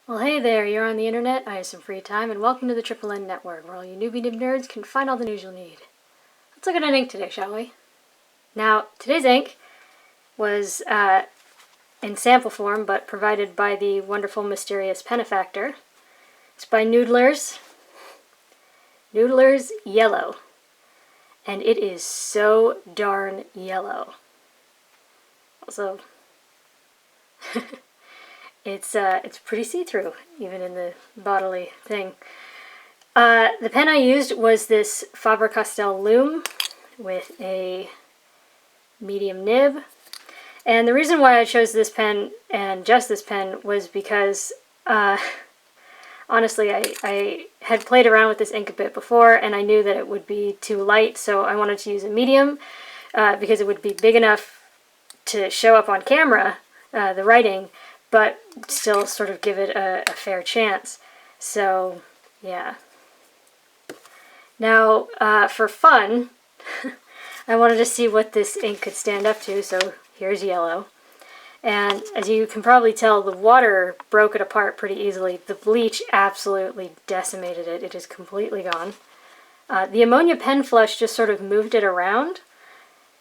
Well, hey there, you're on the internet, I have some free time, and welcome to the Triple N Network, where all you newbie nib nerds can find all the news you'll need. Let's look at an ink today, shall we? Now, today's ink was in sample form, but provided by the wonderful, mysterious Penefactor. It's by Noodler's Yellow, and it is so darn yellow. Also, it's pretty see-through, even in the bodily thing. The pen I used was this Faber-Castell LOOM with a medium nib. And the reason why I chose this pen, and just this pen, was because, honestly, I had played around with this ink a bit before, and I knew that it would be too light, so I wanted to use a medium, because it would be big enough to show up on camera, the writing, but still sort of give it a fair chance. So, yeah. Now, for fun, I wanted to see what this ink could stand up to, so here's yellow. And as you can probably tell, the water broke it apart pretty easily. The bleach absolutely decimated it. It is completely gone. The ammonia pen flush just sort of moved it around.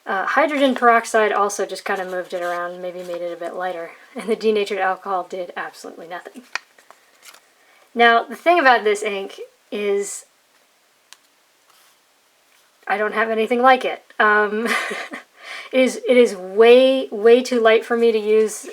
Hydrogen peroxide also just kind of moved it around, maybe made it a bit lighter. And the denatured alcohol did absolutely nothing. Now, the thing about this ink is I don't have anything like it. It is way too light for me to use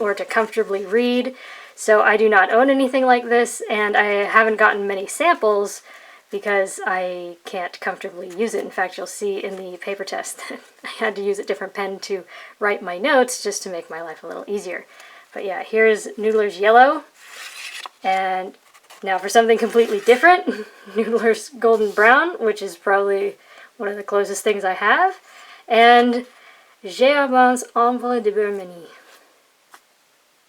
or to comfortably read, so I do not own anything like this, and I haven't gotten many samples because I can't comfortably use it. In fact, you'll see in the paper test that I had to use a different pen to write my notes just to make my life a little easier. But yeah, here's Noodler's Yellow, and now for something completely different, Noodler's Golden Brown, which is probably one of the closest things I have, and Géabans Envoi de Burmanie.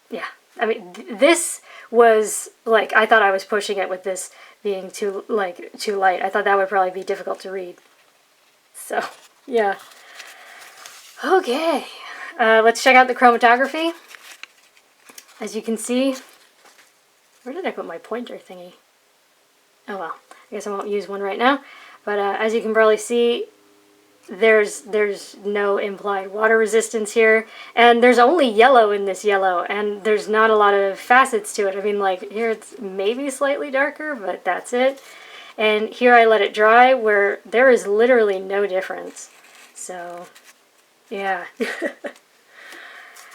Yeah, I mean, this was, like, I thought I was pushing it with this being too light. I thought that would probably be difficult to read. So, yeah. Okay, let's check out the chromatography. As you can see, where did I put my pointer thingy? Oh well, I guess I won't use one right now. But as you can probably see, there's no implied water resistance here, and there's only yellow in this yellow, and there's not a lot of facets to it. I mean, like, here it's maybe slightly darker, but that's it. And here I let it dry, where there is literally no difference. So, yeah.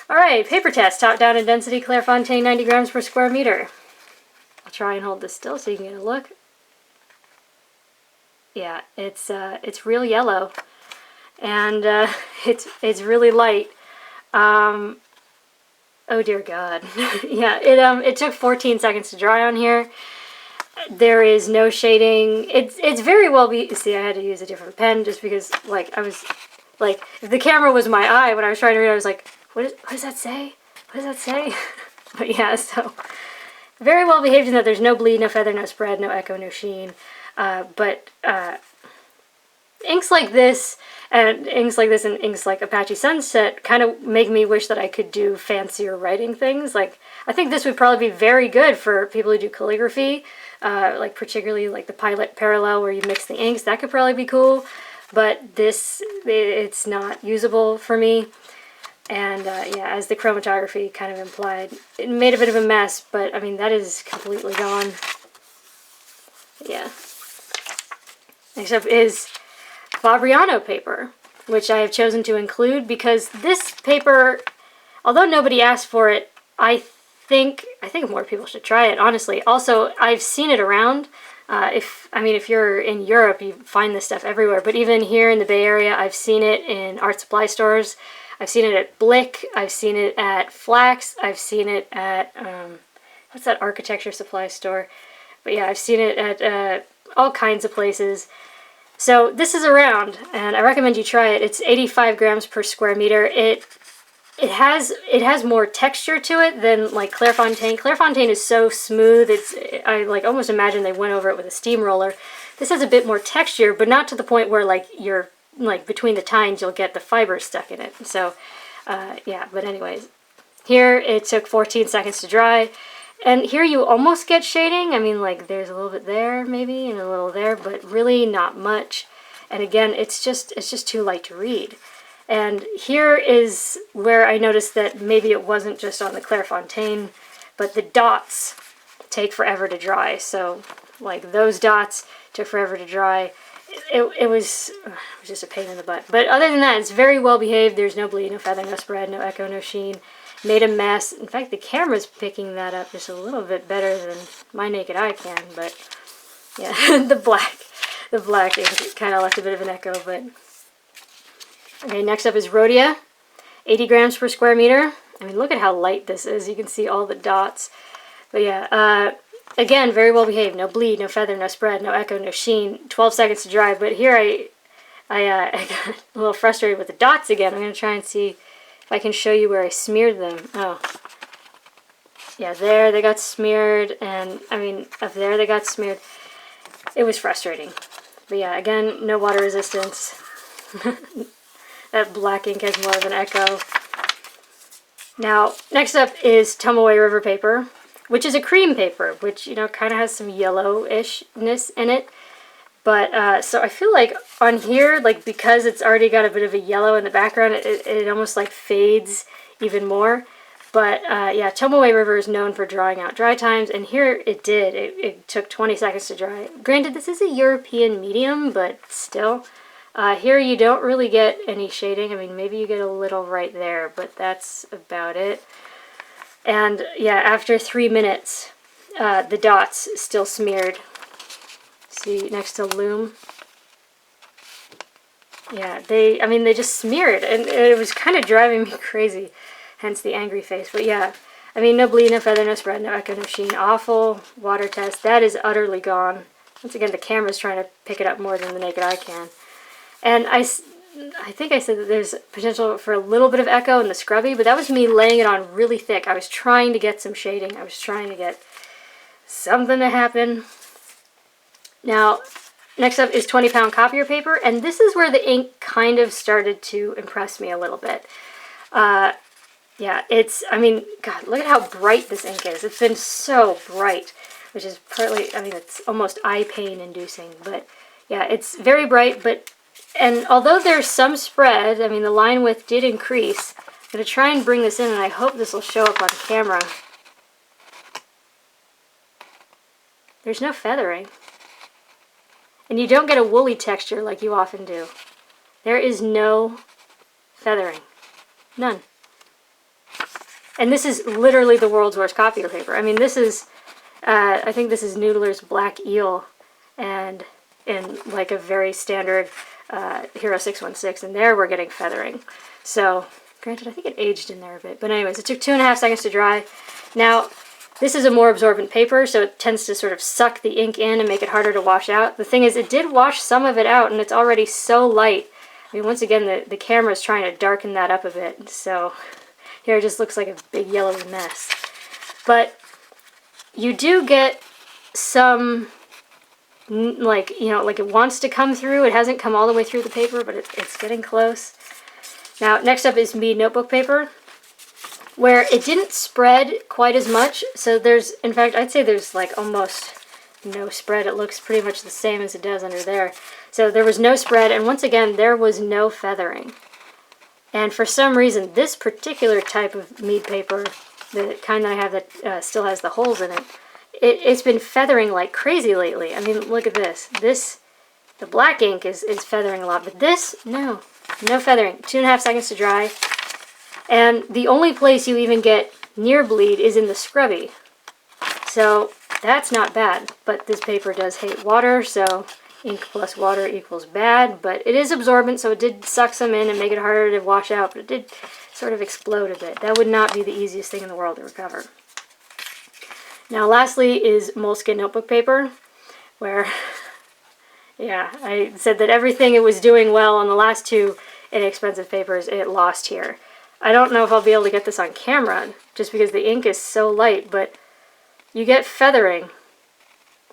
Alright, paper test. Top down in density, Clairefontaine, 90 grams per square meter. I'll try and hold this still so you can get a look. Yeah, it's real yellow. And it's really light. Oh dear God. Yeah, it took 14 seconds to dry on here. There is no shading. It's very well see, I had to use a different pen just because, like, I was like, if the camera was my eye when I was trying to read, I was like, what does that say? What does that say? But yeah, so very well behaved in that there's no bleed, no feather, no spread, no echo, no sheen. But inks like this and inks like Apache Sunset kind of make me wish that I could do fancier writing things. Like, I think this would probably be very good for people who do calligraphy, like particularly like the Pilot Parallel where you mix the inks. That could probably be cool, but this, it's not usable for me. And yeah, as the chromatography kind of implied, it made a bit of a mess, but I mean, that is completely gone. Yeah. Next up is Fabriano paper, which I have chosen to include because this paper, although nobody asked for it, I think more people should try it, honestly. Also, I've seen it around. If you're in Europe, you find this stuff everywhere, but even here in the Bay Area, I've seen it in art supply stores. I've seen it at Blick, I've seen it at Flax, I've seen it at, what's that architecture supply store? But yeah, I've seen it at all kinds of places. So this is around, and I recommend you try it. It's 85 grams per square meter. It has more texture to it than like Clairefontaine. Clairefontaine is so smooth. I like almost imagine they went over it with a steamroller. This has a bit more texture, but not to the point where like you're like between the tines you'll get the fiber stuck in it. So yeah, but anyways, here it took 14 seconds to dry, And here you almost get shading. I mean, like there's a little bit there maybe and a little there, but really not much. And again, it's just too light to read. And here is where I noticed that maybe it wasn't just on the Clairefontaine, but the dots take forever to dry. So like those dots took forever to dry. It was just a pain in the butt. But other than that, it's very well behaved. There's no bleed, no feather, no spread, no echo, no sheen. Made a mess. In fact, the camera's picking that up just a little bit better than my naked eye can. But yeah, the black ink kind of left a bit of an echo. But okay, next up is Rhodia, 80 grams per square meter. I mean, look at how light this is. You can see all the dots. But yeah, again, very well behaved. No bleed, no feather, no spread, no echo, no sheen. 12 seconds to dry. But here I got a little frustrated with the dots again. I'm going to try and see if I can show you where I smeared them. Oh. Yeah, there they got smeared. And, I mean, up there they got smeared. It was frustrating. But yeah, again, no water resistance. That black ink has more of an echo. Now, next up is Tomoe River paper, which is a cream paper, which, you know, kind of has some yellowishness in it. But, so I feel like on here, like, because it's already got a bit of a yellow in the background, it almost, like, fades even more. But, yeah, Tomoe River is known for drying out dry times, and here it did. It took 20 seconds to dry. Granted, this is a European medium, but still. Here you don't really get any shading. I mean, maybe you get a little right there, but that's about it. And yeah, after 3 minutes, the dots still smeared. See, next to Loom. Yeah, they just smeared, and it was kind of driving me crazy, hence the angry face. But yeah, I mean, no bleed, no feather, no spread, no echo, no sheen. Awful water test. That is utterly gone. Once again, the camera's trying to pick it up more than the naked eye can. And I think I said that there's potential for a little bit of echo in the scrubby, but that was me laying it on really thick. I was trying to get some shading. I was trying to get something to happen. Now, next up is 20-pound copier paper, and this is where the ink kind of started to impress me a little bit. Yeah, I mean, God, look at how bright this ink is. It's been so bright, which is partly, I mean, it's almost eye pain inducing, but yeah, it's very bright, and although there's some spread, I mean, the line width did increase. I'm going to try and bring this in, and I hope this will show up on camera. There's no feathering. And you don't get a woolly texture like you often do. There is no feathering. None. And this is literally the world's worst copier paper. I mean, this is, I think this is Noodler's Black Eel, and in like a very standard Hero 616, and there we're getting feathering. So, granted, I think it aged in there a bit. But anyways, it took 2.5 seconds to dry. Now, this is a more absorbent paper, so it tends to sort of suck the ink in and make it harder to wash out. The thing is, it did wash some of it out, and it's already so light. I mean, once again, the camera is trying to darken that up a bit. So, here it just looks like a big yellow mess. But you do get some, like, you know, like it wants to come through. It hasn't come all the way through the paper, but it's getting close. Now, next up is Mead Notebook Paper, where it didn't spread quite as much. So there's, in fact, I'd say there's like almost no spread. It looks pretty much the same as it does under there. So there was no spread, and once again, there was no feathering. And for some reason, this particular type of Mead paper, the kind that I have that still has the holes in it, it's been feathering like crazy lately. I mean, look at this. The black ink is feathering a lot, but this, no feathering. 2.5 seconds to dry. And the only place you even get near bleed is in the scrubby. So that's not bad, but this paper does hate water, so ink plus water equals bad, but it is absorbent, so it did suck some in and make it harder to wash out, but it did sort of explode a bit. That would not be the easiest thing in the world to recover. Now lastly is Moleskin notebook paper, where, yeah, I said that everything it was doing well on the last two inexpensive papers, it lost here. I don't know if I'll be able to get this on camera, just because the ink is so light, but you get feathering,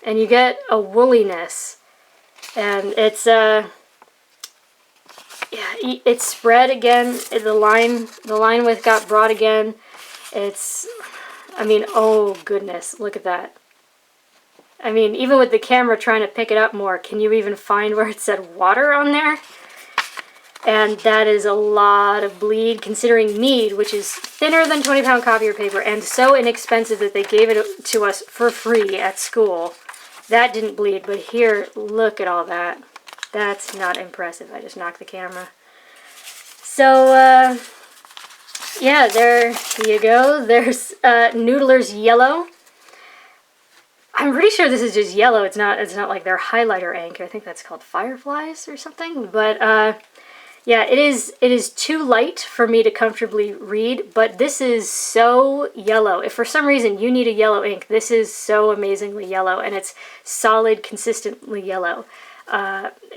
and you get a woolliness, and it's, yeah, it's spread again. The line width got broad again. It's, I mean, oh goodness, look at that. I mean, even with the camera trying to pick it up more, can you even find where it said water on there? And that is a lot of bleed, considering Mead, which is thinner than 20-pound copier paper and so inexpensive that they gave it to us for free at school. That didn't bleed, but here, look at all that. That's not impressive. I just knocked the camera. So, yeah, there you go. There's Noodler's yellow. I'm pretty sure this is just yellow. It's not like their highlighter ink. I think that's called Fireflies or something. But yeah, it is too light for me to comfortably read, but this is so yellow. If for some reason you need a yellow ink, this is so amazingly yellow, and it's solid, consistently yellow.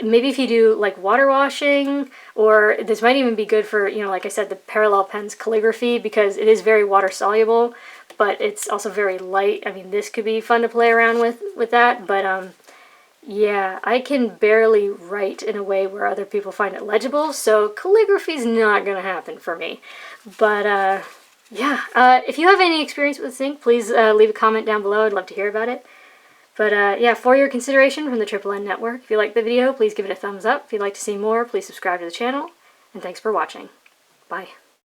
Maybe if you do like water washing, or this might even be good for, you know, like I said, the parallel pen's calligraphy, because it is very water soluble, but it's also very light. I mean, this could be fun to play around with that, but yeah, I can barely write in a way where other people find it legible, so calligraphy's not gonna happen for me. But yeah, if you have any experience with this ink, please leave a comment down below. I'd love to hear about it. But yeah, for your consideration from the Triple N Network, if you like the video, please give it a thumbs up. If you'd like to see more, please subscribe to the channel. And thanks for watching. Bye.